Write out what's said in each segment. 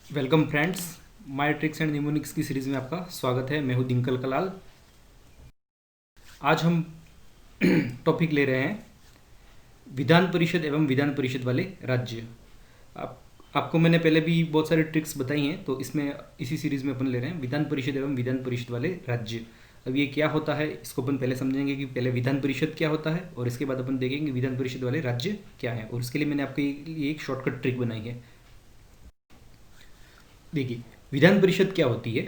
Welcome friends, my tricks and mnemonics की series में आपका स्वागत है। मैं हूं दिनकल कलाल। आज हम टॉपिक ले रहे हैं विधान परिषद एवं विधान परिषद वाले राज्य। आप आपको मैंने पहले भी बहुत सारी ट्रिक्स बताई हैं, तो इसमें इसी सीरीज़ में अपन ले रहे हैं विधान परिषद एवं विधान परिषद वाले राज्य। अब ये क्या होता है, इसको अपन पहले समझेंगे कि पहले विधान परिषद क्या होता है, और इसके बाद अपन देखेंगे विधान परिषद वाले राज्य क्या है। और इसके लिए मैंने आपके लिए एक शॉर्टकट ट्रिक बनाई है। देखिए, विधान परिषद क्या होती है।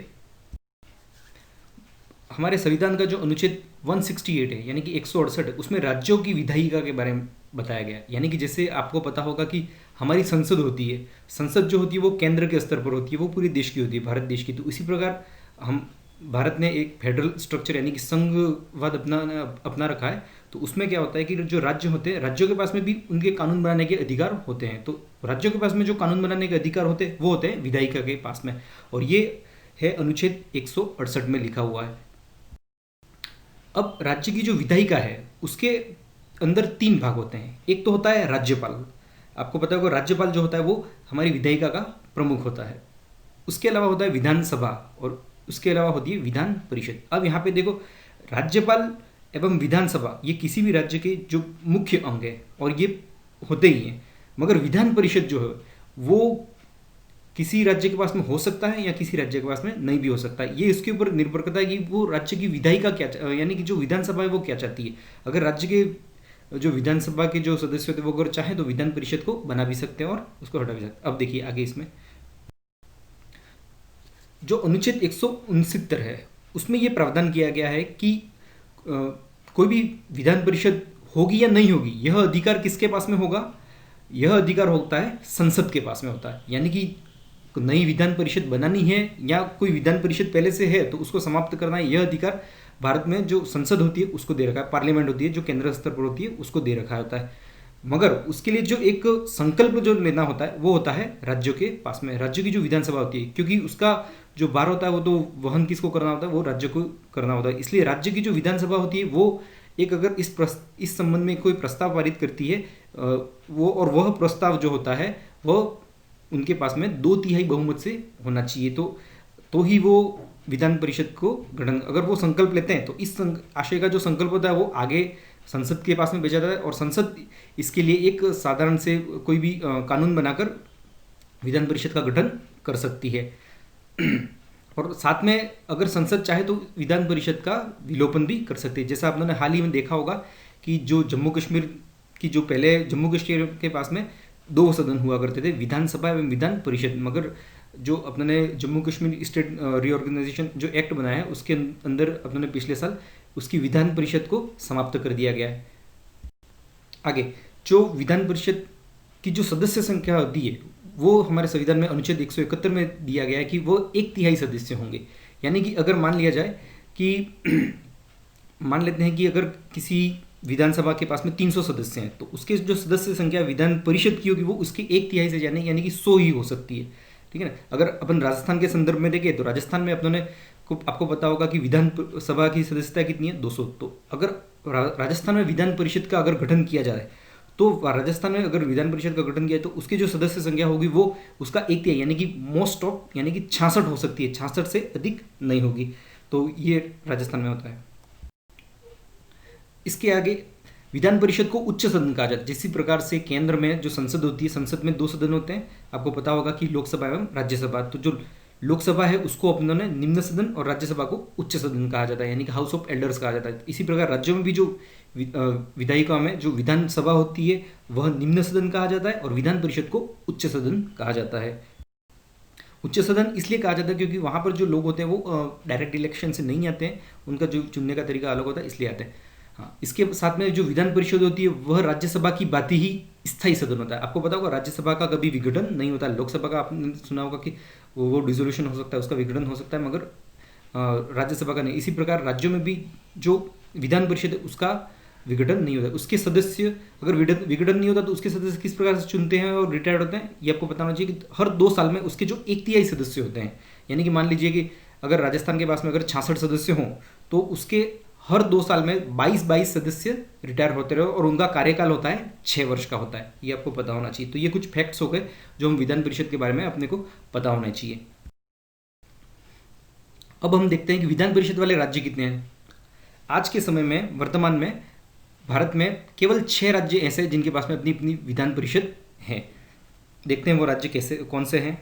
हमारे संविधान का जो अनुच्छेद 168 है, यानी कि 168 है, उसमें राज्यों की विधायिका के बारे में बताया गया है। यानी कि जैसे आपको पता होगा कि हमारी संसद होती है, संसद जो होती है वो केंद्र के स्तर पर होती है, वो पूरे देश की होती है, भारत देश की। तो इसी प्रकार हम भारत ने एक फेडरल स्ट्रक्चर यानी कि संघवाद अपना रखा है। तो उसमें क्या होता है कि जो राज्य होते हैं, राज्यों के पास में भी उनके कानून बनाने के अधिकार होते हैं। तो राज्यों के पास में जो कानून बनाने के अधिकार होते हैं वो होते हैं विधायिका के पास में, और ये है अनुच्छेद 168 में लिखा हुआ है। अब राज्य की जो विधायिका है उसके अंदर तीन भाग होते हैं। एक तो होता है राज्यपाल। आपको पता होगा राज्यपाल जो होता है वो हमारी विधायिका का प्रमुख होता है। उसके अलावा होता है विधानसभा, और उसके अलावा होती है विधान परिषद। अब यहाँ पे देखो, राज्यपाल एवं विधानसभा ये किसी भी राज्य के जो मुख्य अंग है, और ये होते ही हैं। मगर विधान परिषद जो है वो किसी राज्य के पास में हो सकता है या किसी राज्य के पास में नहीं भी हो सकता है। ये इसके ऊपर निर्भर करता है कि वो राज्य की विधायिका क्या यानी कि जो विधानसभा है वो क्या चाहती है। अगर राज्य के जो विधानसभा के जो सदस्य होते हैं वो अगर चाहे तो विधान परिषद को बना भी सकते हैं और उसको हटा भी सकते हैं। अब देखिए आगे, इसमें जो अनुच्छेद 169 है उसमें ये प्रावधान किया गया है कि कोई भी विधान परिषद होगी या नहीं होगी, यह अधिकार किसके पास में होगा। यह अधिकार होता है संसद के पास में होता है। यानी कि नई विधान परिषद बनानी है या कोई विधान परिषद पहले से है तो उसको समाप्त करना है, यह अधिकार भारत में जो संसद होती है उसको दे रखा है। पार्लियामेंट होती है जो केंद्र स्तर पर होती है उसको दे रखा होता है। मगर उसके लिए जो एक संकल्प जो लेना होता है वो होता है राज्यों के पास में, राज्यों की जो विधानसभा होती है। क्योंकि उसका जो भार होता है वो तो वहन किसको करना होता है, वो राज्य को करना होता है। इसलिए राज्य की जो विधानसभा होती है वो एक अगर इस संबंध में कोई प्रस्ताव पारित करती है, वो और वह प्रस्ताव जो होता है वह उनके पास में 2/3 बहुमत से होना चाहिए। तो ही वो विधान परिषद को गठन, अगर वो संकल्प लेते हैं तो इस आशय का जो संकल्प होता है वो आगे संसद के पास में भेजा जाता है, और संसद इसके लिए एक साधारण से कोई भी कानून बनाकर विधान परिषद का गठन कर सकती है। और साथ में अगर संसद चाहे तो विधान परिषद का विलोपन भी कर सकती है। जैसा आपने हाल ही में देखा होगा कि जो जम्मू कश्मीर की जो पहले जम्मू कश्मीर के पास में 2 सदन हुआ करते थे, विधानसभा एवं विधान परिषद। मगर जो अपने जो जम्मू कश्मीर स्टेट रीऑर्गेनाइजेशन जो एक्ट बनाया है उसके अंदर अपने पिछले साल उसकी विधान परिषद को समाप्त कर दिया गया है। आगे जो विधान परिषद की जो सदस्य संख्या होती है वो हमारे संविधान में अनुच्छेद 171 में दिया गया है कि वो 1/3 सदस्य होंगे। यानी कि अगर मान लिया जाए कि मान लेते हैं कि अगर किसी विधानसभा के पास में 300 सदस्य हैं तो उसके जो सदस्य संख्या विधान परिषद की होगी वो उसके 1/3 से यानी कि 100 ही हो सकती है। ठीक है ना। अगर अपन राजस्थान के संदर्भ में देखें तो राजस्थान में अपनों ने आपको पता होगा कि विधान सभा की सदस्यता कितनी है, 200। तो अगर राजस्थान में विधान परिषद का अगर गठन किया जाए तो राजस्थान में अगर विधान परिषद का गठन किया तो उसकी जो सदस्य संख्या होगी वो उसका 1/3 यानी कि मोस्ट ऑफ यानी कि 66 हो सकती है, 66 से अधिक नहीं होगी। तो ये राजस्थान में होता है। इसके आगे विधान परिषद को उच्च सदन कहा जाता है। जिस प्रकार से केंद्र में जो संसद होती है, संसद में 2 सदन होते हैं। आपको पता होगा कि लोकसभा एवं राज्यसभा। तो जो लोकसभा है उसको अपनों ने निम्न सदन और राज्यसभा को उच्च सदन कहा जाता है, यानी कि हाउस ऑफ एल्डर्स कहा जाता है। इसी प्रकार राज्यों में भी जो विधायिका में जो विधानसभा होती है वह निम्न सदन कहा जाता है, और विधान परिषद को उच्च सदन कहा जाता है। उच्च सदन इसलिए कहा जाता है क्योंकि वहाँ पर जो लोग होते हैं वो डायरेक्ट इलेक्शन से नहीं आते हैं, उनका जो चुनने का तरीका अलग होता है, इसलिए आते हैं। हाँ, इसके साथ में जो विधान परिषद होती है वह राज्यसभा की बात ही स्थायी सदन होता है। आपको पता होगा राज्यसभा का कभी विघटन नहीं होता। लोकसभा का आपने सुना होगा कि वो डिसोल्यूशन हो सकता है, उसका विघटन हो सकता है, मगर राज्यसभा का नहीं। इसी प्रकार राज्यों में भी जो विधान परिषद है उसका विघटन नहीं होता। उसके सदस्य अगर विघटन नहीं होता तो उसके सदस्य किस प्रकार से चुनते हैं और रिटायर्ड होते हैं, ये आपको बताना चाहिए कि हर 2 साल में उसके जो 1/3 सदस्य होते हैं। यानी कि मान लीजिए कि अगर राजस्थान के पास में अगर 66 सदस्य हों तो उसके हर 2 साल में 22 सदस्य रिटायर होते रहे और उनका कार्यकाल होता है 6 वर्ष का होता है। ये आपको पता होना चाहिए। तो ये कुछ फैक्ट्स हो गए जो हम विधान परिषद के बारे में अपने को पता होना चाहिए। अब हम देखते हैं कि विधान परिषद वाले राज्य कितने हैं। आज के समय में वर्तमान में भारत में केवल 6 राज्य ऐसे हैं जिनके पास में अपनी अपनी विधान परिषद है। देखते हैं वो राज्य कैसे कौन से हैं।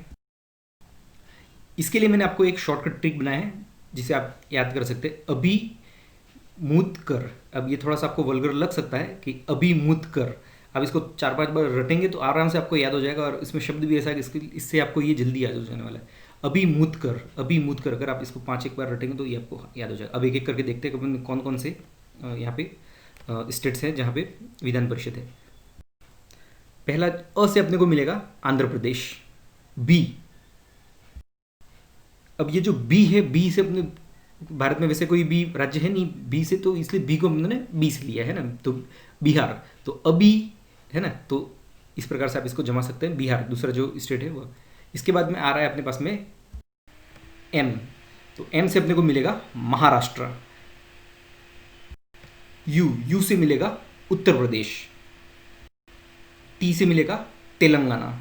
इसके लिए मैंने आपको एक शॉर्टकट ट्रिक बनाया है जिसे आप याद कर सकते हैं, अभिमूत कर। अब ये थोड़ा सा आपको वल्गर लग सकता है कि अभिमूत कर, आप इसको 4-5 बार रटेंगे तो आराम से आपको याद हो जाएगा। और इसमें शब्द भी ऐसा है कि इससे आपको ये जल्दी याद हो जाने वाला है। अभिमूत कर, अभिमूत कर। अगर आप इसको 5 बार रटेंगे तो ये आपको याद हो जाएगा। अब एक एक करके देखते हैं कि कौन कौन से यहाँ पे स्टेट्स हैं जहाँ पे विधान परिषद है। पहला अ से अपने को मिलेगा आंध्र प्रदेश, बी। अब ये जो बी है, बी से अपने भारत में वैसे कोई बी राज्य है नहीं बी से, तो इसलिए बी को हमने बी से लिया है ना। तो बिहार, तो अभी है ना, तो इस प्रकार से आप इसको जमा सकते हैं, बिहार दूसरा जो स्टेट है वो। इसके बाद में आ रहा है अपने पास में एम, तो एम से अपने को मिलेगा महाराष्ट्र। यू से मिलेगा उत्तर प्रदेश। टी से मिलेगा तेलंगाना।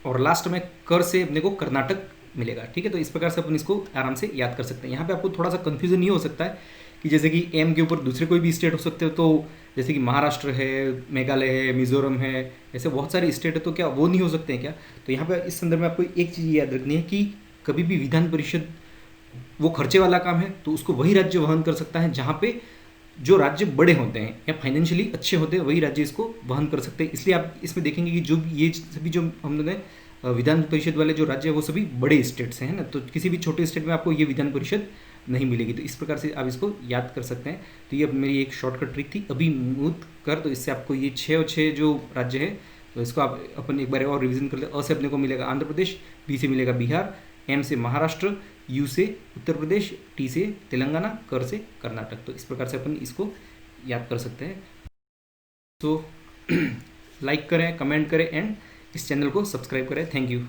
और लास्ट में कर से अपने को कर्नाटक मिलेगा। ठीक है, तो इस प्रकार से अपन इसको आराम से याद कर सकते हैं। यहाँ पे आपको थोड़ा सा कंफ्यूजन ये हो सकता है कि जैसे कि एम के ऊपर दूसरे कोई भी स्टेट हो सकते हो, तो जैसे कि महाराष्ट्र है, मेघालय है, मिजोरम है, ऐसे बहुत सारे स्टेट है, तो क्या वो नहीं हो सकते हैं क्या? तो यहाँ पे इस संदर्भ में आपको एक चीज़ याद रखनी है कि कभी भी विधान परिषद वो खर्चे वाला काम है, तो उसको वही राज्य वहन कर सकता है जहाँ पे जो राज्य बड़े होते हैं या फाइनेंशियली अच्छे होते हैं, वही राज्य इसको वहन कर सकते हैं। इसलिए आप इसमें देखेंगे कि जो ये सभी जो हमने विधान परिषद वाले जो राज्य है वो सभी बड़े स्टेट्स हैं ना। तो किसी भी छोटे स्टेट में आपको ये विधान परिषद नहीं मिलेगी। तो इस प्रकार से आप इसको याद कर सकते हैं। तो ये मेरी एक शॉर्टकट ट्रिक थी, अभिमूत कर। तो इससे आपको ये 6 और 6 जो राज्य है, तो इसको आप अपन एक बार और रिवीजन कर ले। अ से अपने को मिलेगा आंध्र प्रदेश, बी से मिलेगा बिहार, एम से महाराष्ट्र, यू से उत्तर प्रदेश, टी से तेलंगाना, कर से कर्नाटक। तो इस प्रकार से अपन इसको याद कर सकते हैं। तो लाइक करें, कमेंट करें एंड इस चैनल को सब्सक्राइब करें। Thank you.